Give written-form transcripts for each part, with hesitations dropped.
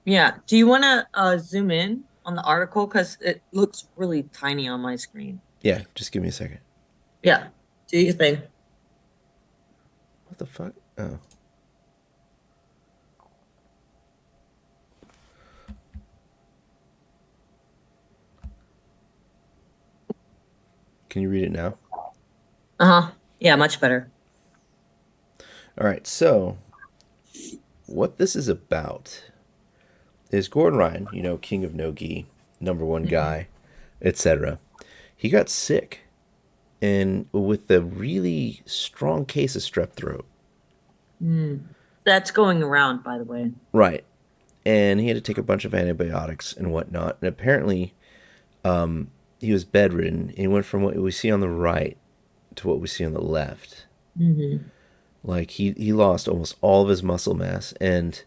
Yeah. Do you want to zoom in on the article? Because it looks really tiny on my screen. Yeah, just give me a second. Yeah. Do you think? What the fuck? Oh, can you read it now? Uh-huh. Yeah, much better. All right, so what this is about is Gordon Ryan, king of no gi, number one Mhm. guy, etc. He got sick and with a really strong case of strep throat. Mm. That's going around, by the way. Right. And he had to take a bunch of antibiotics and whatnot. And apparently, he was bedridden. He went from what we see on the right to what we see on the left. Hmm. Like he lost almost all of his muscle mass. And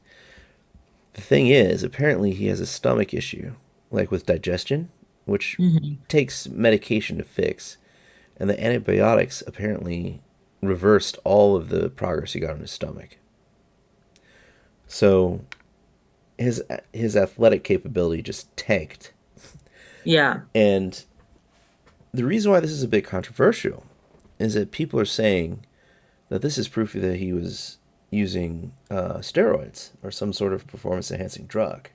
the thing is, apparently he has a stomach issue, like with digestion, which Hmm. takes medication to fix. And the antibiotics apparently reversed all of the progress he got in his stomach. So his athletic capability just tanked. Yeah. And the reason why this is a bit controversial is that people are saying that this is proof that he was using steroids or some sort of performance enhancing drug.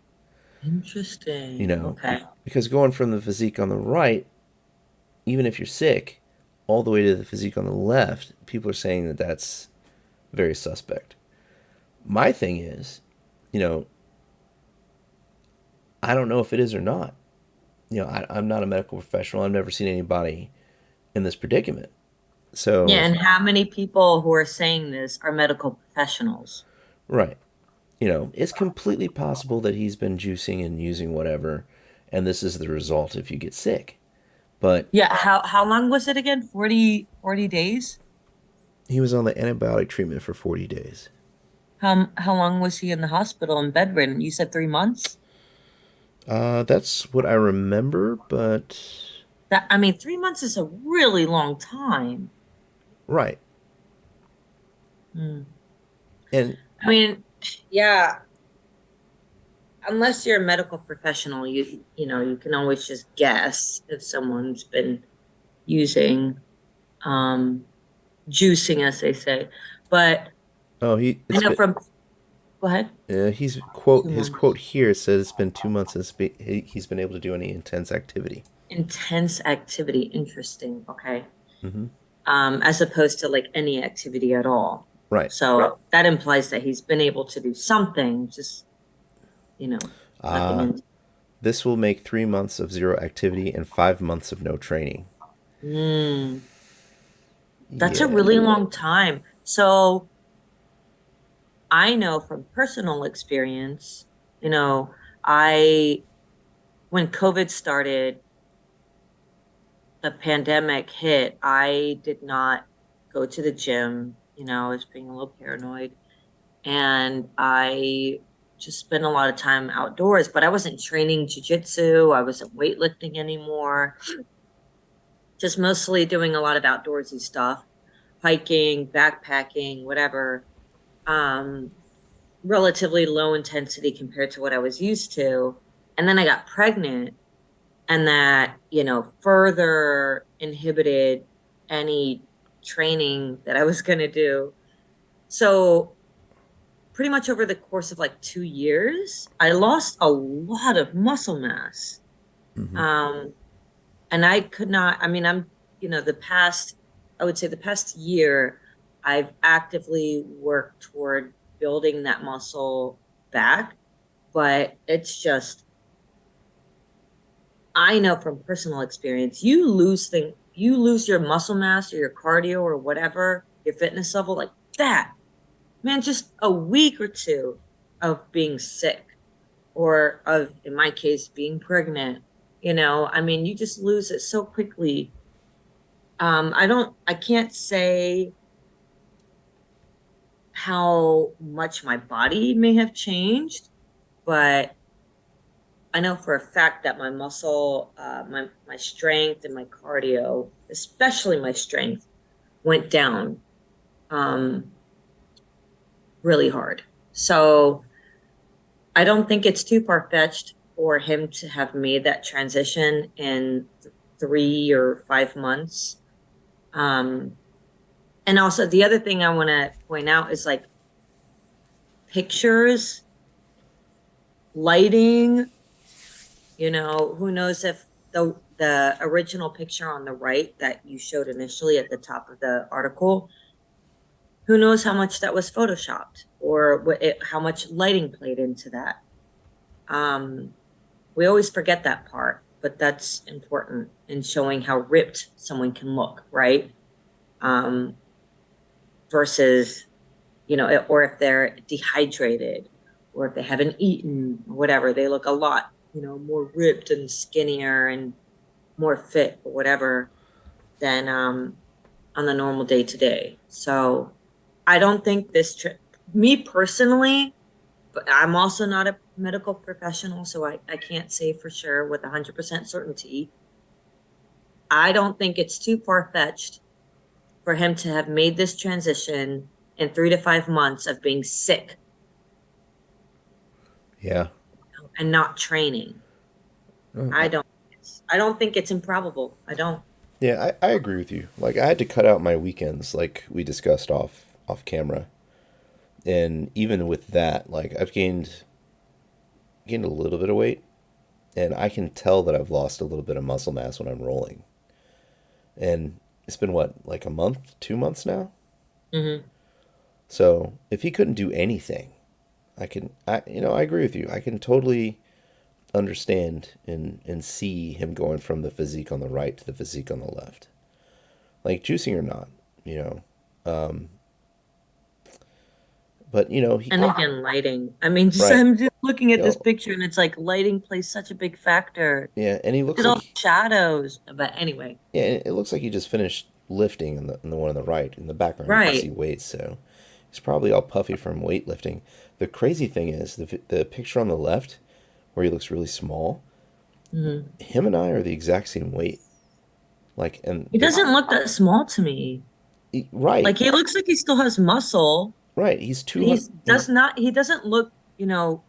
You Interesting. know, Okay. because going from the physique on the right, even if you're sick, all the way to the physique on the left, people are saying that that's very suspect. My thing is, you know, I don't know if it is or not. I'm not a medical professional. I've never seen anybody in this predicament. Yeah, So, and how many people who are saying this are medical professionals? right. It's completely possible that he's been juicing and using whatever, and this is the result if you get sick. But Yeah, how long was it again? 40 days? he was on the antibiotic treatment for 40 days. How long was he in the hospital and bedridden? You said 3 months? That's what I remember, but That I mean, 3 months is a really long time. right. Hmm. And I mean, yeah, unless you're a medical professional, you know, you can always just guess if someone's been using um juicing, as they say. But oh, he I it's know been from go ahead. he's quote two his months. quote here says it's been 2 months since he's been able to do any intense activity. Intense activity, interesting. Okay. Hmm. As opposed to like any activity at all. Right. So that implies that he's been able to do something, just, you know, nothing Uh in. this will make 3 months of zero activity and 5 months of no training. Mm, that's a Yeah. really long time. So I know from personal experience, you know, I, when COVID started, the pandemic hit, I did not go to the gym. You know, I was being a little paranoid. And I just spent a lot of time outdoors, but I wasn't training jujitsu. I wasn't weightlifting anymore. Just mostly doing a lot of outdoorsy stuff, hiking, backpacking, whatever. Um, Relatively low intensity compared to what I was used to. And then I got pregnant, and that, you know, further inhibited any training that I was going to do. So pretty much over the course of like 2 years, I lost a lot of muscle mass. Hmm. Um, and I could not, I mean, you know, I would say the past year, I've actively worked toward building that muscle back. But it's just, I know from personal experience, you lose your muscle mass or your cardio or whatever, your fitness level like that. Man, just a week or two of being sick or of, in my case, being pregnant, you know, I mean, you just lose it so quickly. I can't say how much my body may have changed, but I know for a fact that my muscle, my strength and my cardio, especially my strength, went down um, really hard. So I don't think it's too far-fetched for him to have made that transition in 3 or 5 months. Um, and also the other thing I want to point out is like pictures, lighting, who knows if the original picture on the right that you showed initially at the top of the article, who knows how much that was photoshopped or how much lighting played into that. Um, we always forget that part, but that's important in showing how ripped someone can look, right? Um, versus, or if they're dehydrated or if they haven't eaten or whatever, they look a lot, more ripped and skinnier and more fit or whatever than on the normal day to day. So I don't think me personally, but I'm also not a medical professional, so I can't say for sure with 100% certainty. I don't think it's too far fetched for him to have made this transition in 3 to 5 months of being sick Yeah. and not training. I Uh, don't. I don't think it's improbable. I don't. Yeah, I agree with you. Like I had to cut out my weekends like we discussed off camera. And even with that, like I've gained a little bit of weight and I can tell that I've lost a little bit of muscle mass when I'm rolling. And it's been what, like a month, 2 months now? Mhm. So if he couldn't do anything, I agree with you. I can totally understand and see him going from the physique on the right to the physique on the left. Like juicing or not, you know. Um, but he And again, lighting. I mean, right. I'm just looking at You this know, picture, and it's like lighting plays such a big factor. yeah, and he Look looks at all like the shadows. But anyway, yeah, it looks like he just finished lifting in the one on the right. In the background, you can see right. weights, so he's probably all puffy from weightlifting. The crazy thing is the picture on the left where he looks really small. Mhm. Him and I are the exact same weight. Like, and He the doesn't look that small to me. right, Like he looks like he still has muscle, right. He's and 200. he doesn't look,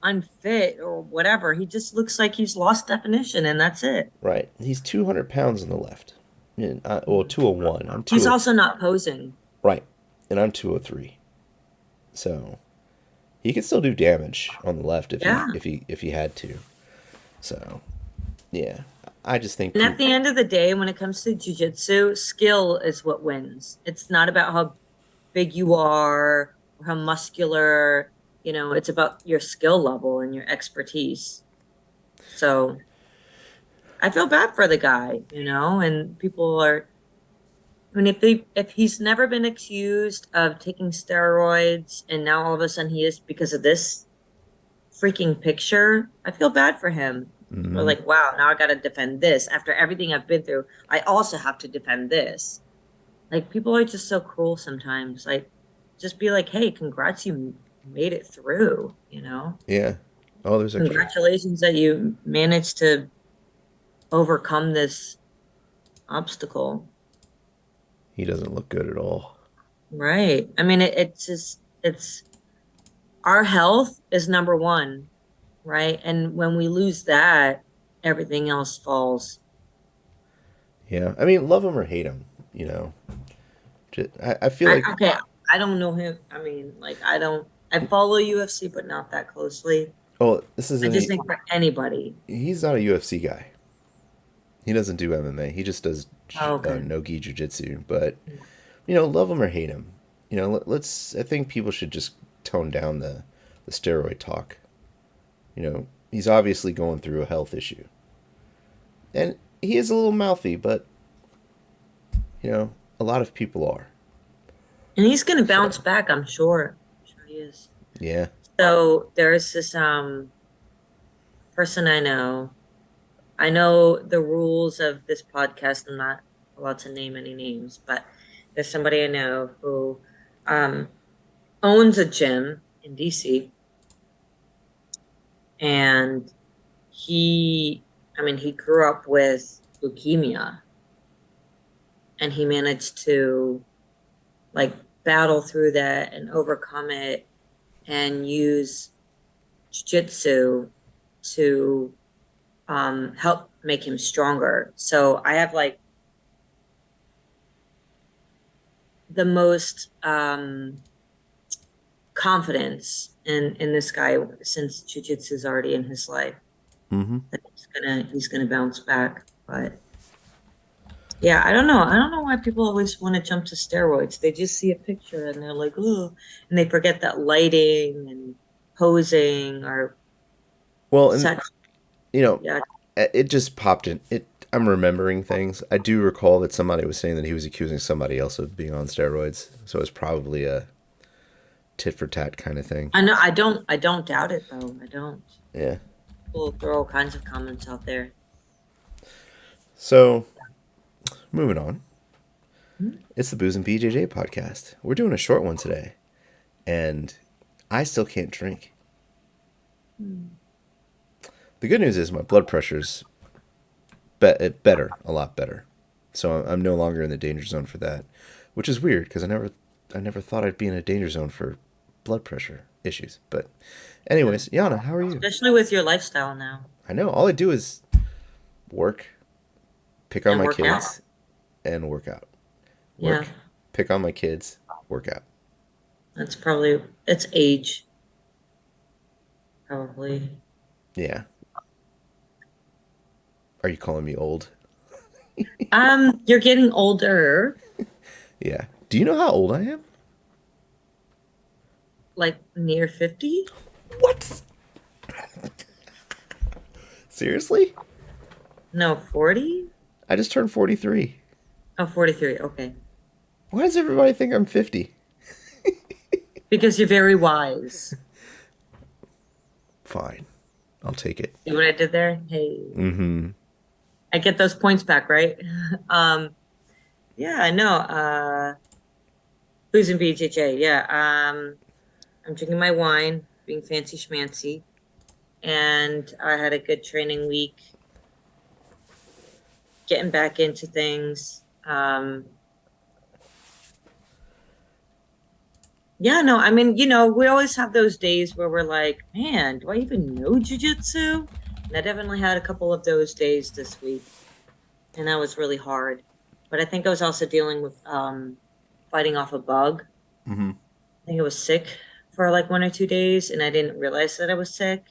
unfit or whatever. He just looks like he's lost definition and that's it. Right. He's 200 pounds on the left. And well, 201. I'm He's 203. also not posing. Right. And I'm 203. So he could still do damage on the left if he Yeah. if he if he had to. So yeah, I just think And at people. the end of the day, when it comes to jujitsu, skill is what wins. It's not about how big you are or how muscular, it's about your skill level and your expertise. So I feel bad for the guy, and people are, I mean, if he's never been accused of taking steroids and now all of a sudden he is because of this freaking picture, I feel bad for him. We're Mm, like, wow, now I got to defend this after everything I've been through. I also have to defend this. Like people are just so cruel sometimes. Like, just be like, hey, congrats, you made it through. yeah. Oh, there's extra. Congratulations that you managed to overcome this obstacle. He doesn't look good at all. Right. I mean, it's just, it's our health is number one, right? And when we lose that, everything else falls. Yeah. I mean, love him or hate him. You know. I feel like. Okay, I don't know him. I mean, like, I follow UFC, but not that closely. Oh, this I isn't. just think for anybody. He's not a UFC guy. He doesn't do MMA. He just does Oh, okay. no gi jujitsu. But love him or hate him. Let's. I think people should just tone down the steroid talk. He's obviously going through a health issue, and he is a little mouthy, but a lot of people are. And he's gonna bounce So back, I'm sure. I'm sure he is. yeah. So there's this person I know. I know the rules of this podcast. I'm not allowed to name any names, but there's somebody I know who um owns a gym in DC, and he grew up with leukemia, and he managed to like battle through that and overcome it and use jujitsu to help make him stronger. So I have like the most confidence in this guy since jujitsu is already in his life Mm-hmm. that he's gonna bounce back. But yeah, I don't know why people always want to jump to steroids. They just see a picture and they're like, oh, and they forget that lighting and posing are Well, and such, you know, yeah. it just popped in. It. I'm remembering things. I do recall that somebody was saying that he was accusing somebody else of being on steroids, so it's probably a tit for tat kind of thing. I know I don't doubt it though. I don't. Yeah. People throw all kinds of comments out there. So moving on, Hmm? it's the Booze and BJJ podcast. We're doing a short one today, and I still can't drink. Hmm. The good news is my blood pressure's better, a lot better. So I'm no longer in the danger zone for that, which is weird because I never thought I'd be in a danger zone for blood pressure issues. But Yeah. anyways, Yana, how are you? Especially with your lifestyle now I know all I do is work, pick on and my work out. kids, and work out. Yeah. Work, pick on my kids, work out. That's probably it's age, probably. Yeah. Are you calling me old? You're getting older, Yeah. Do you know how old I am? like near 50. What? Seriously? No, 40? I just turned 43. Oh, 43. Okay. Why does everybody think I'm 50? Because you're very wise. Fine. I'll take it. See what I did there? Hey, Mm-hmm. I get those points back, right? Um, yeah, I know. Booze and BJJ. Yeah. I'm drinking my wine, being fancy schmancy, and I had a good training week, getting back into things. Yeah, no, I mean, we always have those days where we're like, man, do I even know jujitsu? And I definitely had a couple of those days this week, and that was really hard. But I think I was also dealing with fighting off a bug. Mm-hmm. I think I was sick for like 1 or 2 days, and I didn't realize that I was sick.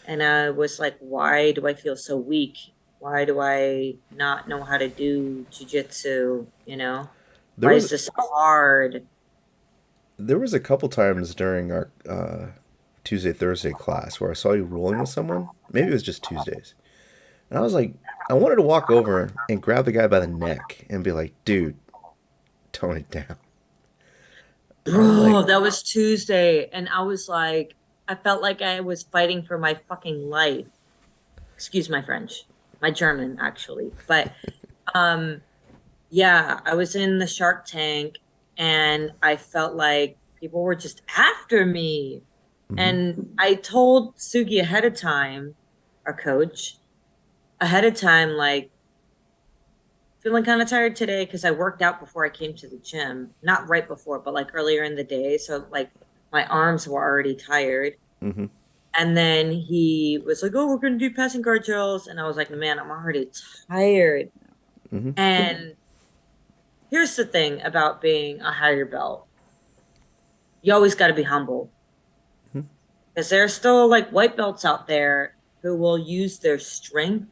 And I was like, why do I feel so weak? Why do I not know how to do jujitsu? There Why was is this so hard? there was a couple times during our Tuesday Thursday class where I saw you rolling with someone. Maybe it was just Tuesdays, and I was like, I wanted to walk over and grab the guy by the neck and be like, dude, tone it down. I was like, Bro, that was Tuesday, and I was like, I felt like I was fighting for my fucking life. Excuse my French, my German actually. But um yeah, I was in the Shark Tank and I felt like people were just after me. mm-hmm, And I told Sugi ahead of time, our coach, ahead of time, like, feeling kind of tired today because I worked out before I came to the gym. Not right before, but like earlier in the day. So, like, my arms were already tired. mm-hmm, And then he was like, oh, we're going to do passing guard drills. And I was like, man, I'm already tired. mm-hmm, And here's the thing about being a higher belt, you always got to be humble mm-hmm. because there are still like white belts out there who will use their strength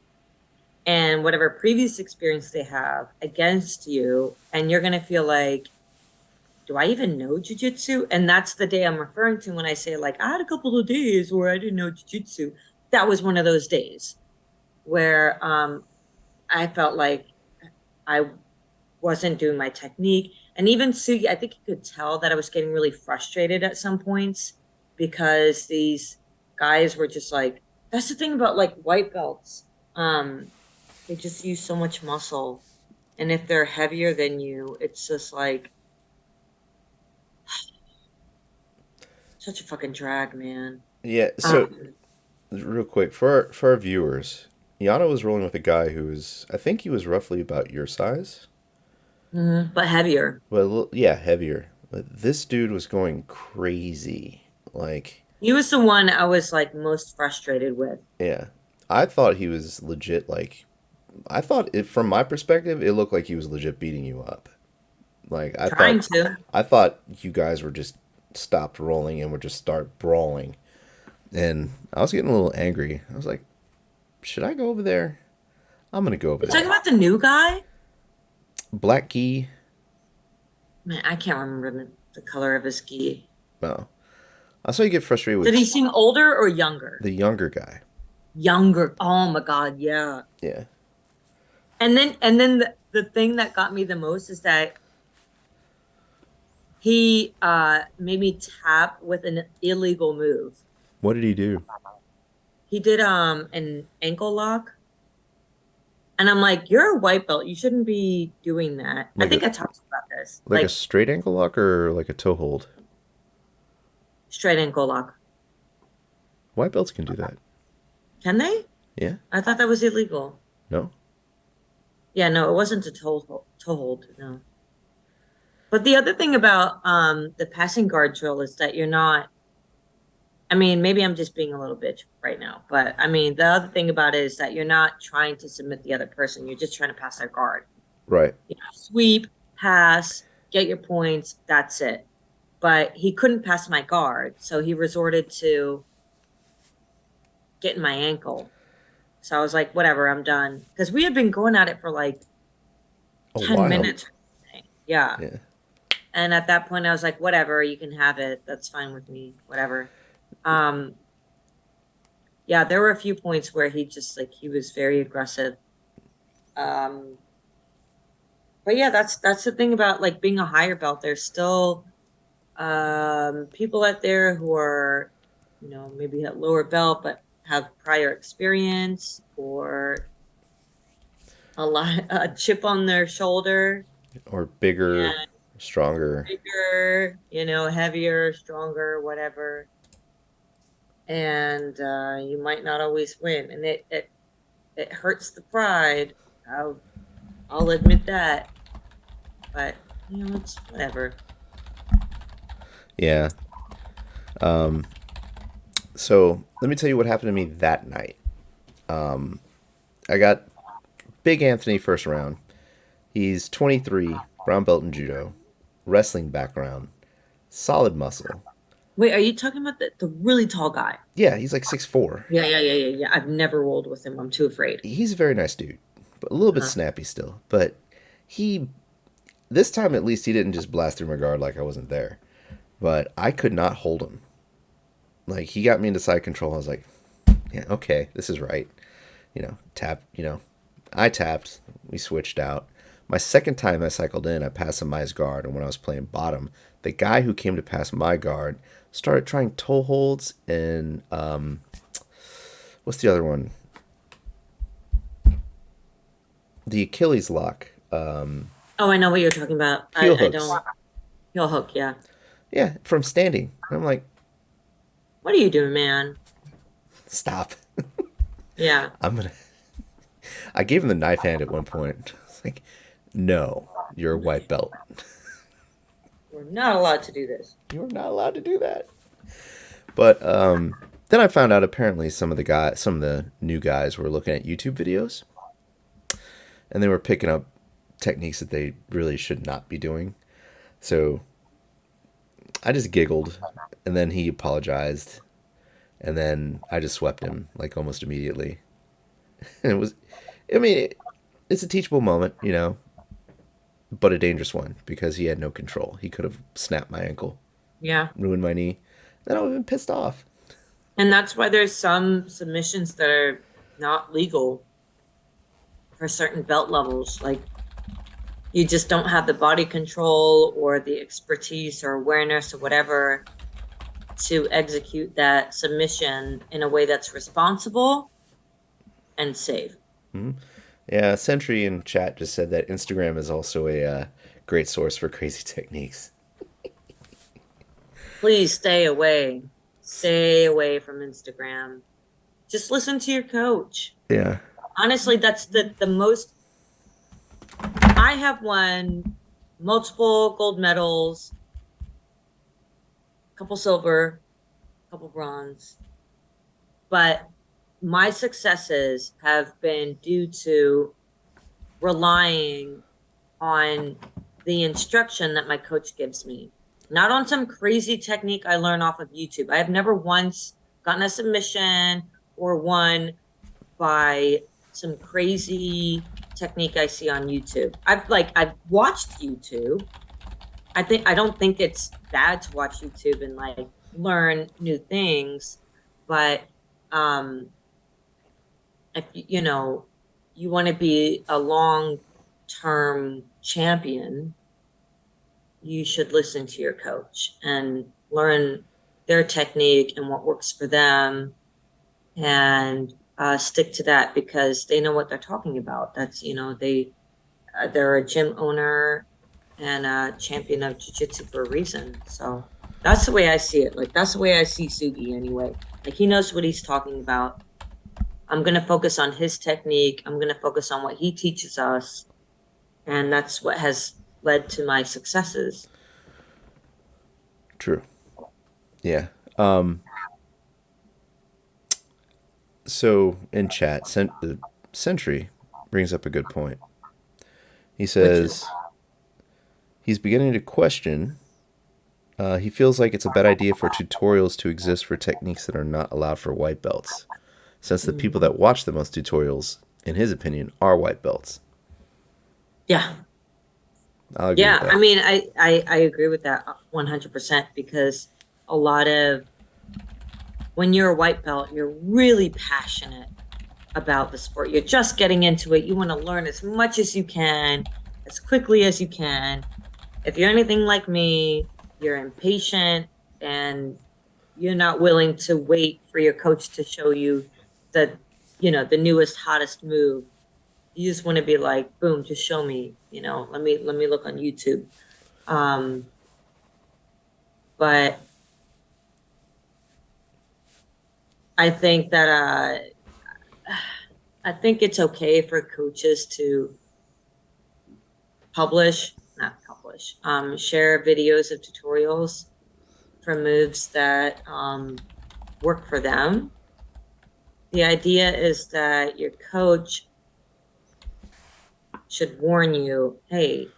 and whatever previous experience they have against you. And you're going to feel like, do I even know jujitsu? And that's the day I'm referring to when I say, like, I had a couple of days where I didn't know jujitsu. That was one of those days where I felt like I wasn't doing my technique. And even Sugi, I think he could tell that I was getting really frustrated at some points because these guys were just like, that's the thing about like white belts. They just use so much muscle. And if they're heavier than you, it's just like such a fucking drag, man. Yeah. So Um, real quick for our viewers, Yana was rolling with a guy who was, I think he was roughly about your size, but heavier. but yeah, heavier. But this dude was going crazy. Like, He was the one I was like most frustrated with. Yeah. I thought he was legit, like, I thought it, from my perspective, it looked like he was legit beating you up. Like, Trying to. I thought you guys were just stopped rolling and would just start brawling. And I was getting a little angry. I was like, should I go over there? I'm gonna go over You're talking there. about the new guy? Black Key. Man, I can't remember the color of his gi. No. I saw you get frustrated Did with he seem older or younger? the younger guy. Younger. Oh my God, yeah. Yeah. And then the thing that got me the most is that he made me tap with an illegal move. What did he do? He did an ankle lock. And I'm like, you're a white belt. You shouldn't be doing that. I Like a think I talked about this. like a Like straight ankle lock or like a toe hold? straight ankle lock. White belts can do that. Can they? Yeah. I thought that was illegal. No. Yeah, no, it wasn't a toe hold, no. But the other thing about the passing guard drill is that you're not, I mean, maybe I'm just being a little bitch right now, but I mean, the other thing about it is that you're not trying to submit the other person. You're just trying to pass their guard. Right. You know, sweep, pass, get your points, that's it. But he couldn't pass my guard, so he resorted to getting my ankle. So I was like, whatever, I'm done. Because we had been going at it for like A 10 while. minutes. Yeah. Yeah. And at that point, I was like, whatever, you can have it. That's fine with me. Whatever. Um, yeah, there were a few points where he just like he was very aggressive. Um, but yeah, that's the thing about like being a higher belt. There's still people out there who are, you know, maybe at lower belt but have prior experience or a chip on their shoulder Or bigger, and stronger. bigger, you know, heavier, stronger, whatever. And you might not always win, and it hurts the pride. I'll admit that, but you know, it's whatever. Yeah. Um, so let me tell you what happened to me that night. I got Big Anthony first round. He's 23, brown belt in judo, wrestling background, solid muscle. Wait, are you talking about the really tall guy? Yeah, he's like 6'4". Yeah, yeah, yeah, yeah, yeah. I've never rolled with him. I'm too afraid. He's a very nice dude, but a little bit Uh-huh. snappy still. But he, this time at least, he didn't just blast through my guard like I wasn't there. But I could not hold him. Like, he got me into side control. I was like, yeah, okay, this is right. Tap, I tapped. We switched out. My second time I cycled in, I passed him my guard. And when I was playing bottom, the guy who came to pass my guard started trying toe holds and, what's the other one? The Achilles lock. Oh, I know what you're talking about. Heel I hooks. don't. Heel hook, yeah. Yeah, from standing. And I'm like, What are you doing, man? stop. Yeah, I'm gonna. I gave him the knife hand at one point. It's like, no, you're a white belt. we're not allowed to do this. You're not allowed to do that. But then I found out apparently some of the new guys were looking at YouTube videos, and they were picking up techniques that they really should not be doing. So I just giggled, and then he apologized, and then I just swept him like almost immediately. And it was, I mean, it's a teachable moment, but a dangerous one because he had no control. He could have snapped my ankle, Yeah. ruined my knee. Then I would have been pissed off. And that's why there's some submissions that are not legal for certain belt levels. Like you just don't have the body control or the expertise or awareness or whatever to execute that submission in a way that's responsible and safe. Yeah, Sentry in chat just said that Instagram is also a great source for crazy techniques. Please stay away. Stay away from Instagram. Just listen to your coach. Yeah. Honestly, that's the most. I have won multiple gold medals, couple silver, couple bronze. But my successes have been due to relying on the instruction that my coach gives me, not on some crazy technique I learn off of YouTube. I have never once gotten a submission or won by some crazy technique I see on YouTube. I've watched YouTube. I don't think it's bad to watch YouTube and like learn new things, but um if you know you want to be a long term champion, you should listen to your coach and learn their technique and what works for them and stick to that because they know what they're talking about. That's, they're a gym owner and a champion of jiu-jitsu for a reason. So that's the way I see it. Like that's the way I see Sugi anyway. Like he knows what he's talking about. I'm going to focus on his technique. I'm going to focus on what he teaches us. And that's what has led to my successes. True. Yeah. Um, so in chat, the Sentry brings up a good point. He Which is, says he's beginning to question. He feels like it's a bad idea for tutorials to exist for techniques that are not allowed for white belts, since the people mm, that watch the most tutorials, in his opinion, are white belts. yeah. I'll agree with Yeah. I that. mean, I agree with that 100% because a lot of when you're a white belt, you're really passionate about the sport. You're just getting into it. You want to learn as much as you can, as quickly as you can. If you're anything like me, you're impatient and you're not willing to wait for your coach to show you the, the newest, hottest move. You just want to be like, boom, just show me, let me look on YouTube. Um, but I think that I think it's okay for coaches to not publish, share videos of tutorials for moves that work for them. The idea is that your coach should warn you, hey,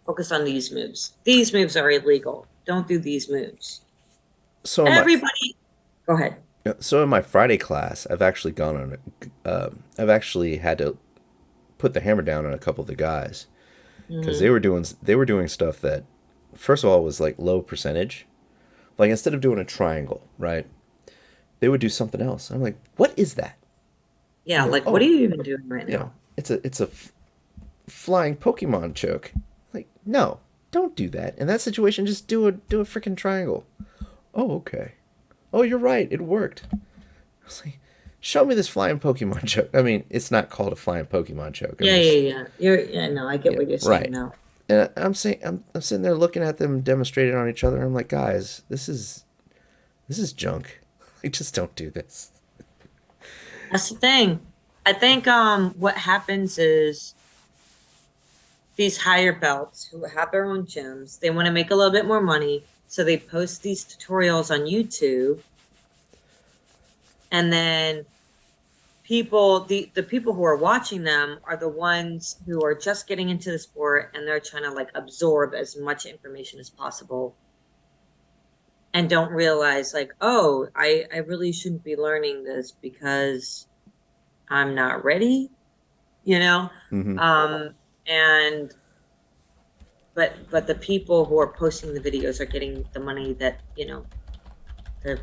focus on these moves. These moves are illegal. Don't do these moves. So in my Everybody, go ahead. so in my Friday class, I've actually gone on. I've actually had to put the hammer down on a couple of the guys because Hmm. they were doing stuff that, first of all, was like low percentage. Like instead of doing a triangle, right? They would do something else. I'm like, what is that? Yeah, They go, like what are oh, you even doing right you know, now? it's a flying Pokemon choke. Like, no, don't do that. In that situation, just do a freaking triangle. Oh, okay. Oh, you're right. It worked. I was like, show me this flying Pokemon choke. I mean, it's not called a flying Pokemon choke. I'm Yeah, yeah, just, yeah. Yeah, no, I get yeah, what you're saying right. now. And I'm saying, I'm sitting there looking at them demonstrating on each other. I'm like, guys, this is junk. Like, just don't do this. That's the thing. I think what happens is these higher belts who have their own gyms, they want to make a little bit more money, so they post these tutorials on YouTube and then the people who are watching them are the ones who are just getting into the sport and they're trying to like absorb as much information as possible and don't realize like, oh, I really shouldn't be learning this because I'm not ready, you know? Mm-hmm. Um, and but the people who are posting the videos are getting the money that, they're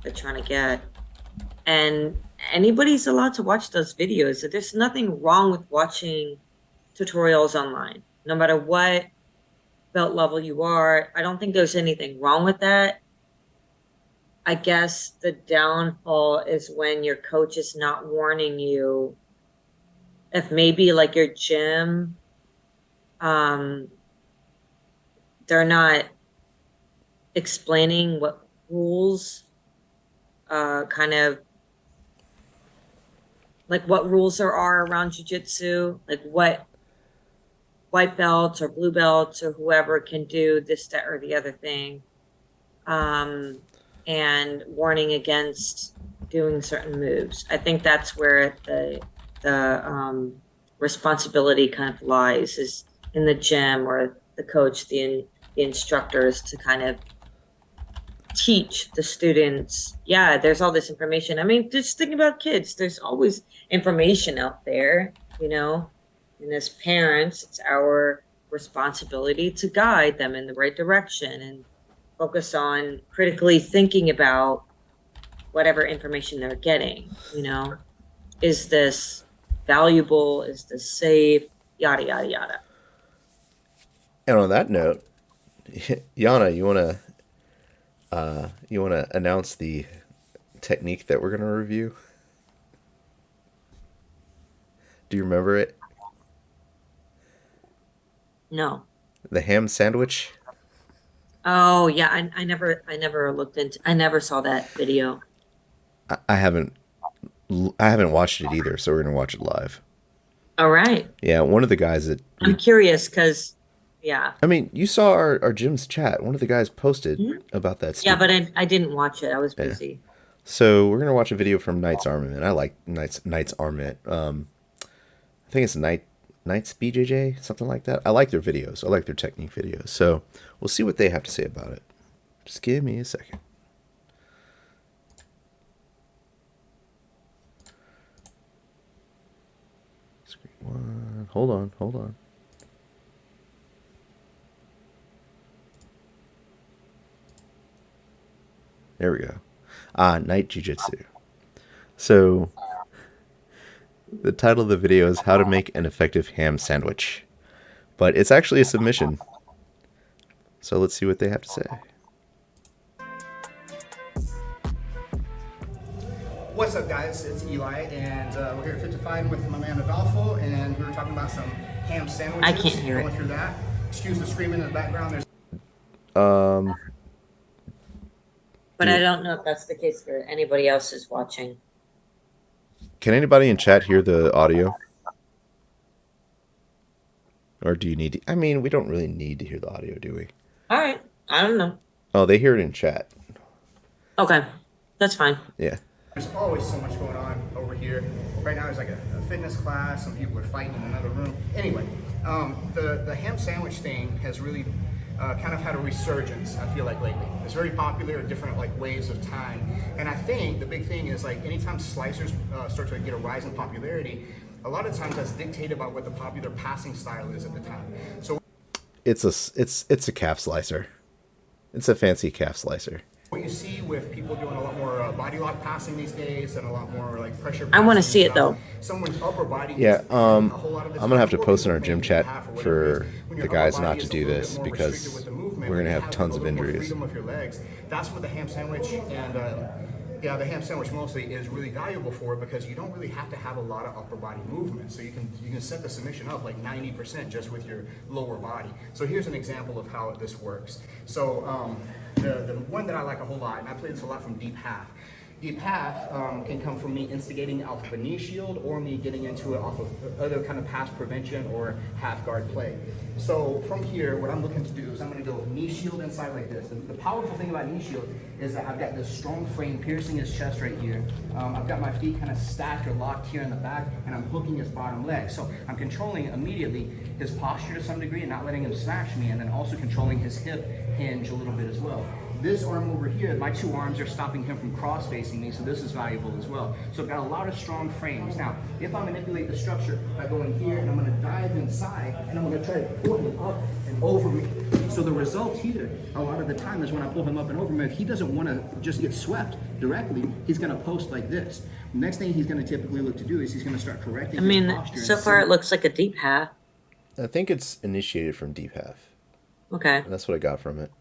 they're trying to get. And anybody's allowed to watch those videos. There's nothing wrong with watching tutorials online, no matter what belt level you are. I don't think there's anything wrong with that. I guess the downfall is when your coach is not warning you if maybe like your gym, um, they're not explaining what rules, kind of like what rules there are around jujitsu, like what white belts or blue belts or whoever can do this, that, or the other thing. Um, and warning against doing certain moves. I think that's where the responsibility kind of lies, is in the gym or the coach, the instructors, to kind of teach the students. Yeah, there's all this information. I mean, just think about kids. There's always information out there, you know, and as parents, it's our responsibility to guide them in the right direction and focus on critically thinking about whatever information they're getting, you know. Is this valuable? Is this safe? Yada yada yada. And on that note, Yana, you wanna announce the technique that we're gonna review? Do you remember it? No. The ham sandwich. Oh yeah, I never looked into, I never saw that video. I haven't I haven't watched it either, so we're gonna watch it live. All right. Yeah, one of the guys that I'm we curious because, yeah. I mean, you saw our gym's chat. One of the guys posted Mhm. about that Yeah, but stupid. I didn't watch it. I was Yeah. busy. So we're gonna watch a video from Knight's Armament. I like Knight's Armament. I think it's Knight's BJJ, something like that. I like their videos. I like their technique videos. So we'll see what they have to say about it. Just give me a second. Screen one. Hold on. There we go. Night Jiu-Jitsu. So the title of the video is How to Make an Effective Ham Sandwich. But it's actually a submission. So let's see what they have to say. What's up, guys? It's Eli, and we're here at 55 with my man Adolfo, and we were talking about some ham sandwiches. I can't hear going it. through that. Excuse the screaming in the background. There's Um, But do I you, don't know if that's the case for anybody else who's watching. can anybody in chat hear the audio? Or do you need to, I mean, we don't really need to hear the audio, do we? All right. I don't know. Oh, they hear it in chat. Okay. That's fine. Yeah. there's always so much going on over here. Right now, there's like a fitness class. Some people are fighting in another room. Anyway, the ham sandwich thing has really kind of had a resurgence. I feel like lately, it's very popular at different like waves of time. And I think the big thing is like anytime slicers start to get a rise in popularity, a lot of times that's dictated by what the popular passing style is at the time. So It's a calf slicer. It's a fancy calf slicer. what you see with people doing a lot more body lock passing these days and a lot more like pressure I want to passing and see it stuff, though. someone's upper body Yeah, gets a whole lot of this I'm gonna have to core post in our movement gym in chat half or whatever it is. for When the your upper guys body not to is a do little bit this more restricted because with the movement, we're when gonna you have a tons of little more injuries. freedom with your legs, that's what the ham sandwich and yeah, the ham sandwich mostly is really valuable for because you don't really have to have a lot of upper body movement. So you can set the submission up like 90% just with your lower body. So here's an example of how this works. So the one that I like a whole lot, and I play this a lot from deep half. Deep half can come from me instigating off of a knee shield or me getting into it off of other kind of pass prevention or half guard play. So from here, what I'm looking to do is I'm going to go knee shield inside like this. The powerful thing about knee shield is that I've got this strong frame piercing his chest right here. I've got my feet kind of stacked or locked here in the back, and I'm hooking his bottom leg. So I'm controlling immediately his posture to some degree and not letting him smash me, and then also controlling his hip hinge a little bit as well. This arm over here, my two arms are stopping him from cross-facing me, so this is valuable as well. So I've got a lot of strong frames. Now, if I manipulate the structure by going here and I'm going to dive inside and I'm going to try to pull him up and over me. So the result here, a lot of the time, is when I pull him up and over me, if he doesn't want to just get swept directly, he's going to post like this. Next thing he's going to typically look to do is he's going to start correcting I his mean, posture. so far it looks like a deep half. I think it's initiated from deep half. Okay. That's what I got from it.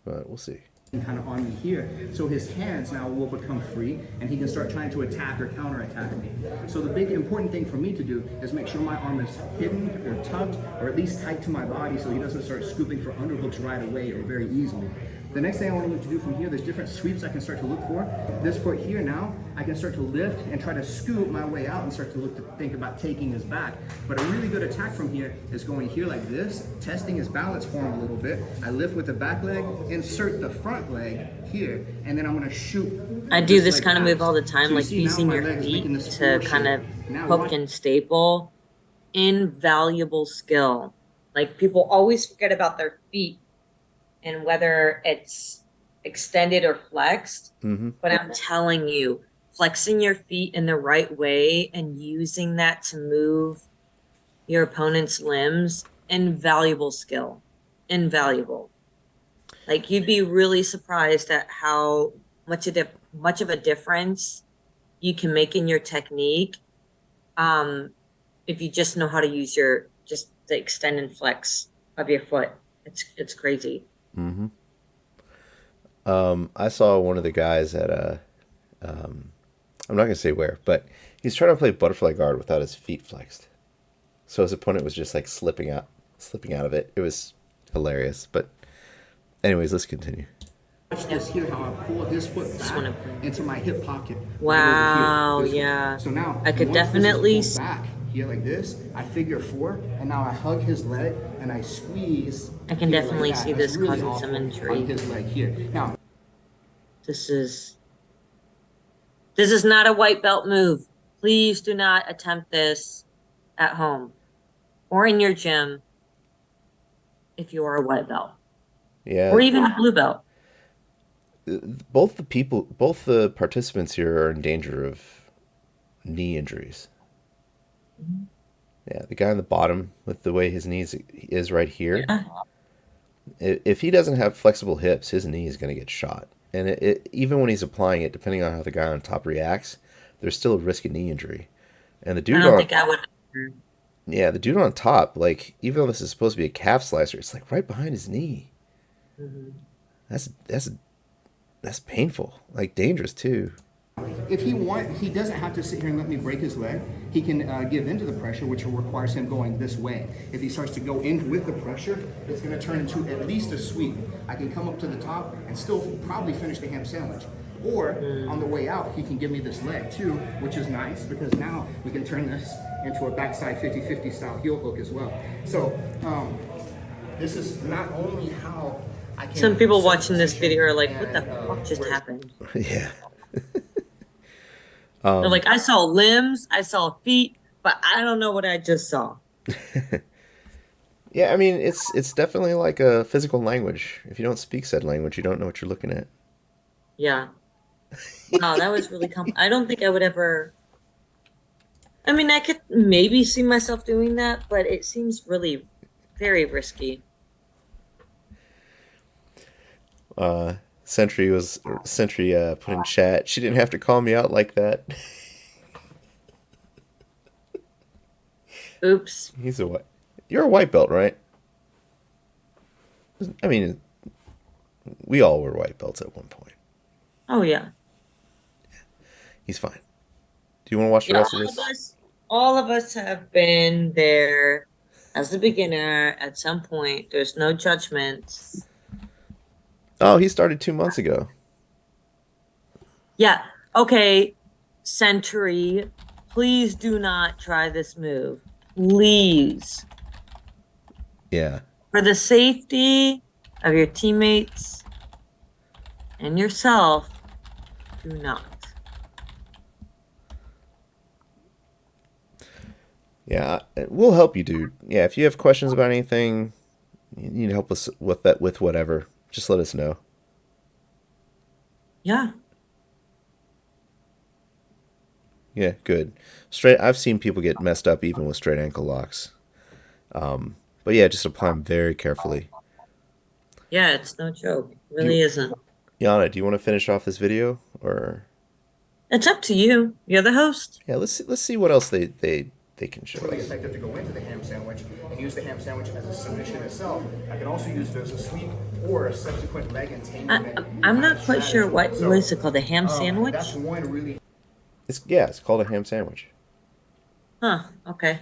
But we'll see. Kind of on me here, so his hands now will become free and he can start trying to attack or counterattack me. So the big important thing for me to do is make sure my arm is hidden or tucked or at least tight to my body so he doesn't start scooping for underhooks right away or very easily. The next thing I want to look to do from here, there's different sweeps I can start to look for. This foot here now, I can start to lift and try to scoop my way out and start to look to think about taking his back. But a really good attack from here is going here like this, testing his balance for him a little bit. I lift with the back leg, insert the front leg here, and then I'm going to shoot. I do this leg kind of move out. all the time, So you like see now using my your leg is making feet this to full kind of shape. Now hook watch. and staple. Invaluable skill. Like people always forget about their feet and whether it's extended or flexed. Mm-hmm. But I'm telling you, flexing your feet in the right way and using that to move your opponent's limbs, invaluable skill. Invaluable. Like you'd be really surprised at how much of a difference you can make in your technique. Um, if you just know how to use your just the extend and flex of your foot. It's crazy. Mm-hmm. I saw one of the guys at a, I'm not gonna say where, but he's trying to play butterfly guard without his feet flexed. So his opponent was just like slipping out of it. It was hilarious. But anyways, let's continue. Watch this here, how I pull his foot Just back want to into my hip pocket. Right Wow, over here. This way. yeah. So now, I could once this is definitely pulled back here like this, I figure four, and now I hug his leg and I squeeze. I can here definitely like that. see It's this really causing awful some on intrigue. his leg here. Now, This is not a white belt move. Please do not attempt this at home or in your gym if you are a white belt Yeah, or even a blue belt. both the participants here are in danger of knee injuries. Yeah, the guy on the bottom with the way his knees is right here. Yeah. If he doesn't have flexible hips, his knee is going to get shot. And even when he's applying it, depending on how the guy on top reacts, there's still a risk of knee injury. And the I dude don't on think I would. yeah, the dude on top, like even though this is supposed to be a calf slicer, it's like right behind his knee. Mhm. That's painful, like dangerous too. if he doesn't have to sit here and let me break his leg. He can give into the pressure, which requires him going this way. If he starts to go in with the pressure, it's going to turn into at least a sweep. I can come up to the top and still probably finish the ham sandwich. Or on the way out, he can give me this leg too, which is nice because now we can turn this into a backside 50-50 style heel hook as well. So this is not only how I can. Some people set watching this position video are like, what the and, fuck just where's- happened? Yeah. They're like, I saw limbs, I saw feet, but I don't know what I just saw. Yeah, I mean it's definitely like a physical language. If you don't speak said language, you don't know what you're looking at. Yeah. Wow, that was really I don't think I would ever. I mean, I could maybe see myself doing that, but it seems really very risky. Sentry put in chat. She didn't have to call me out like that. Oops. He's a white. You're a white belt, right? I mean, we all were white belts at one point. Oh yeah. He's fine. Do you want to watch the Yeah, rest of this? all of us have been there as a beginner at some point. There's no judgment. Oh, he started 2 months ago. Yeah. Okay, Century, please do not try this move. Please. Yeah. For the safety of your teammates and yourself, do not. Yeah, we'll help you, dude. Yeah, if you have questions about anything, you need help us with that, with whatever, just let us know. Yeah. Yeah, good. Straight. I've seen people get messed up even with straight ankle locks. But yeah, just apply them very carefully. Yeah, it's no joke. It really isn't. Yana, do you want to finish off this video, or It's up to you. You're the host. yeah, let's see what else they can show really us. effective to go into the ham sandwich and use the ham sandwich as a submission itself. I can also use it as a sweep or a subsequent leg entanglement. I'm not quite sure what is it called, a ham sandwich? That's one really. It's called a ham sandwich. Huh, okay.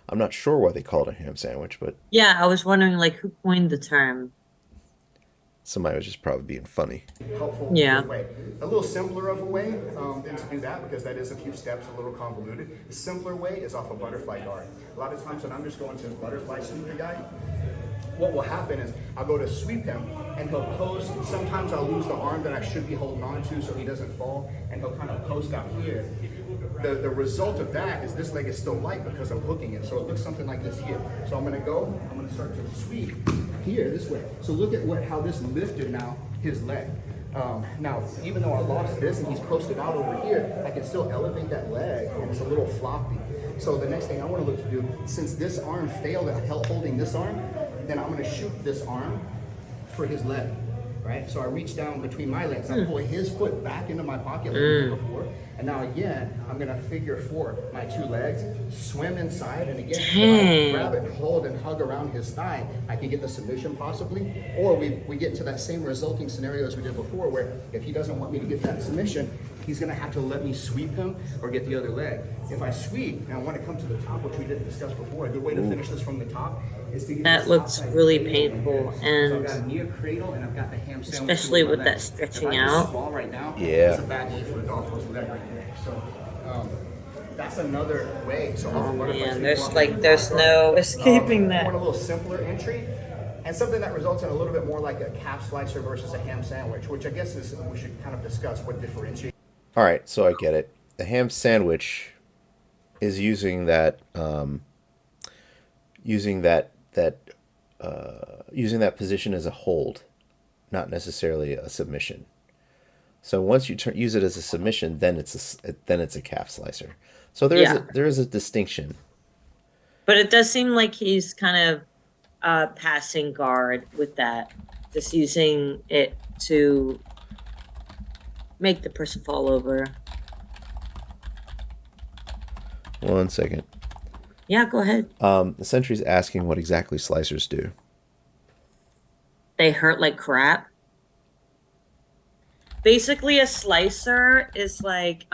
I'm not sure why they call it a ham sandwich, but Yeah, I was wondering like who coined the term. somebody was just probably being funny. Helpful Yeah. good way. A little simpler of a way than to do that, because that is a few steps, a little convoluted. The simpler way is off a butterfly guard. A lot of times when I'm just going to butterfly sweep the guy, what will happen is I'll go to sweep him and he'll post. Sometimes I'll lose the arm that I should be holding on to so he doesn't fall, and he'll kind of post out here. The result of that is this leg is still light because I'm hooking it. So it looks something like this here. So I'm going to start to sweep here this way. So look at how this lifted now his leg. Now, even though I lost this and he's posted out over here, I can still elevate that leg, and it's a little floppy. So the next thing I want to look to do, since this arm failed at holding this arm, then I'm going to shoot this arm for his leg, right? So I reach down between my legs, I pull his foot back into my pocket like we did before, and now again, I'm going to figure four my two legs, swim inside, and again, if I grab it, hold, and hug around his thigh, I can get the submission possibly, or we get into that same resulting scenario as we did before, where if he doesn't want me to get that submission, he's going to have to let me sweep him or get the other leg. If I sweep and I want to come to the top, which we didn't discuss before, a good way to finish this from the top is to get That this looks outside really cradle painful, like this. So and I've got a near cradle and I've got the ham sandwich. especially between my with that legs. stretching if I just out. fall right now, Yeah. it's a bad day for the dog's leg right there. So that's another way. So off of butterfly Man, sweep, there's off like of there's no escaping I that. want a little simpler entry, and something that results in a little bit more like a calf slicer versus a ham sandwich, which I guess is we should kind of discuss what differentiates. All right, so I get it. The ham sandwich is using that using that position as a hold, not necessarily a submission. So once you use it as a submission, then it's a calf slicer. So Yeah. there is a distinction. But it does seem like he's kind of passing guard with that, just using it to make the person fall over. 1 second. Yeah, go ahead. The sentry's asking what exactly slicers do. They hurt like crap. Basically, a slicer is like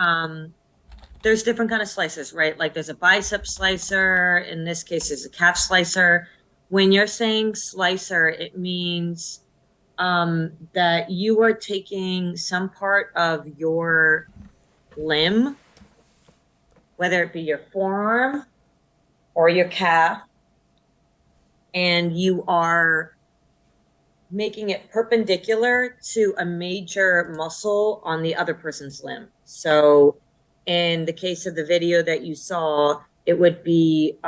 there's different kind of slicers, right? Like there's a bicep slicer. In this case, there's a calf slicer. When you're saying slicer, it means that you are taking some part of your limb, whether it be your forearm or your calf, and you are making it perpendicular to a major muscle on the other person's limb. So in the case of the video that you saw, it would be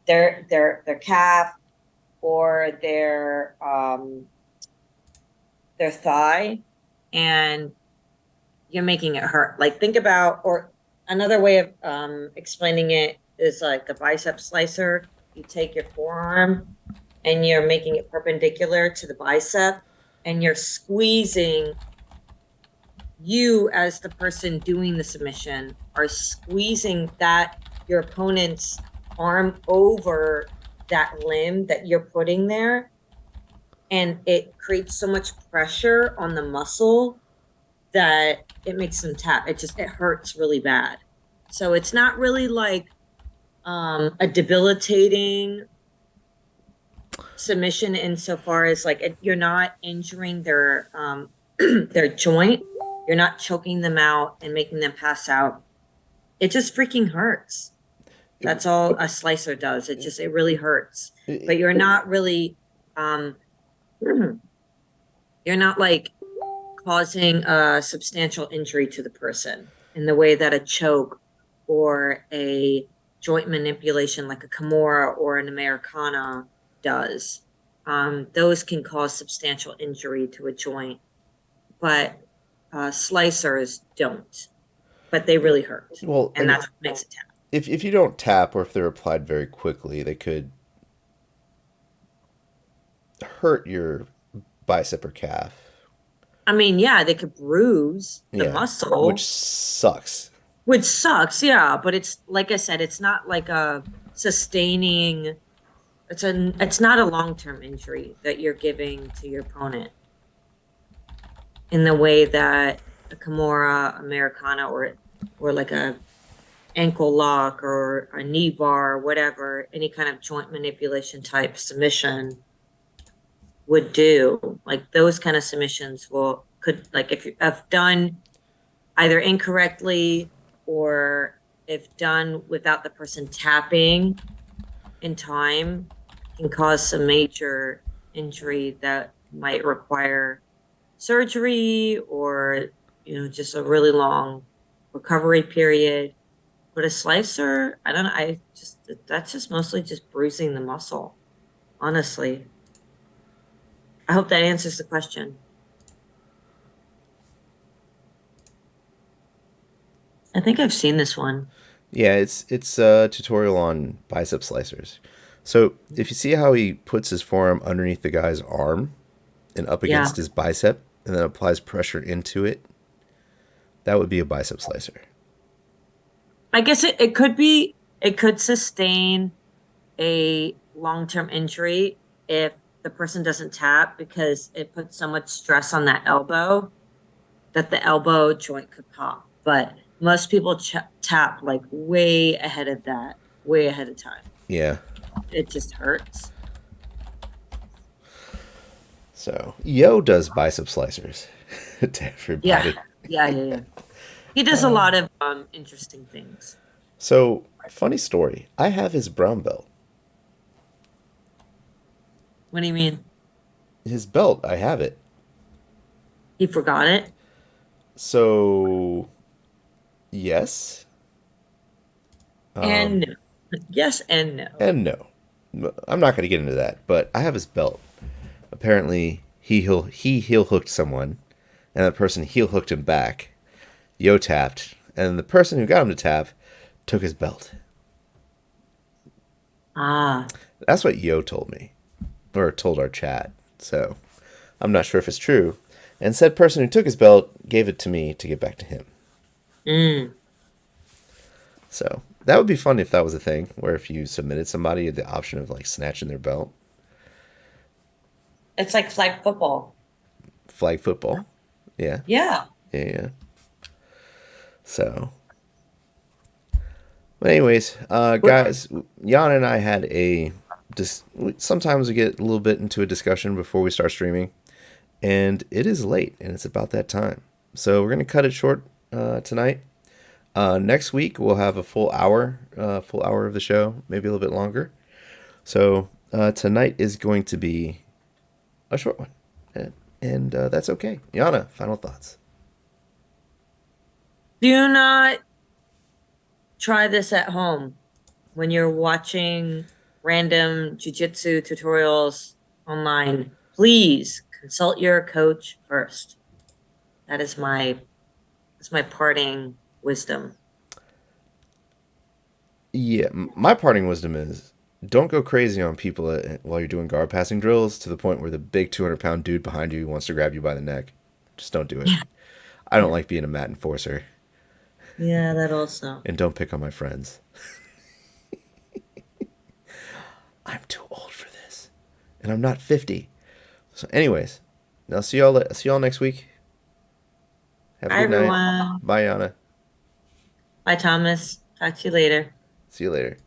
their calf or their thigh, and you're making it hurt. Like think about, or another way of explaining it is like the bicep slicer. You take your forearm and you're making it perpendicular to the bicep, and you're squeezing, you as the person doing the submission are squeezing that your opponent's arm over that limb that you're putting there, and it creates so much pressure on the muscle that it makes them tap. It hurts really bad. So it's not really like a debilitating submission insofar as like you're not injuring their their joint, you're not choking them out and making them pass out. It just freaking hurts. That's all a slicer does. It really hurts. But you're not really you're not like causing a substantial injury to the person in the way that a choke or a joint manipulation like a Kimura or an Americana does. Those can cause substantial injury to a joint, but slicers don't. But they really hurt. Well, and that's what makes it tap. If you don't tap, or if they're applied very quickly, they could hurt your bicep or calf. I mean, yeah, they could bruise the muscle, which sucks. Which sucks, yeah. But it's like I said, it's not like a sustaining. It's not a long-term injury that you're giving to your opponent in the way that a Kimura, Americana, or like a ankle lock or a knee bar or whatever, any kind of joint manipulation type submission would do. Like those kind of submissions will could like if done either incorrectly or if done without the person tapping in time can cause some major injury that might require surgery or just a really long recovery period. But a slicer, I don't know, I just that's just mostly just bruising the muscle, honestly. I hope that answers the question. I think I've seen this one. Yeah, it's a tutorial on bicep slicers. So if you see how he puts his forearm underneath the guy's arm and up Yeah. against his bicep and then applies pressure into it, that would be a bicep slicer. I guess it could be, it could sustain a long-term injury if the person doesn't tap because it puts so much stress on that elbow that the elbow joint could pop. But most people tap like way ahead of that, way ahead of time. Yeah. It just hurts. So Yo does bicep slicers to Yeah. everybody. Yeah. He does a lot of interesting things. So funny story. I have his brown belt. What do you mean? His belt, I have it. He forgot it? So yes, And no. Yes and no. and no. I'm not going to get into that, but I have his belt. Apparently, he heel hooked someone, and that person heel hooked him back. Yo tapped, and the person who got him to tap took his belt. Ah, That's what Yo told me, or told our chat. So I'm not sure if it's true. And said person who took his belt gave it to me to get back to him. mm. So that would be fun if that was a thing, where if you submitted somebody, you had the option of like snatching their belt. It's like flag football. Flag football. Yeah. Yeah. Yeah. So, but anyways, guys, Yana and I had a just sometimes we get a little bit into a discussion before we start streaming, and it is late and it's about that time. So we're gonna cut it short tonight. Next week we'll have a full hour of the show, maybe a little bit longer. So tonight is going to be a short one, and that's okay. Yana, final thoughts. Do not try this at home when you're watching random jujitsu tutorials online. Please consult your coach first. That is my parting wisdom. Yeah, my parting wisdom is don't go crazy on people while you're doing guard passing drills to the point where the big 200-pound dude behind you wants to grab you by the neck. Just don't do it. Yeah. I don't Yeah. like being a mat enforcer, Yeah, that also. and don't pick on my friends. I'm too old for this, and I'm not 50. So, anyways, I'll see y'all next week. Have a Bye, good night. everyone. Bye, Yana. Bye, Thomas. Talk to you later. See you later.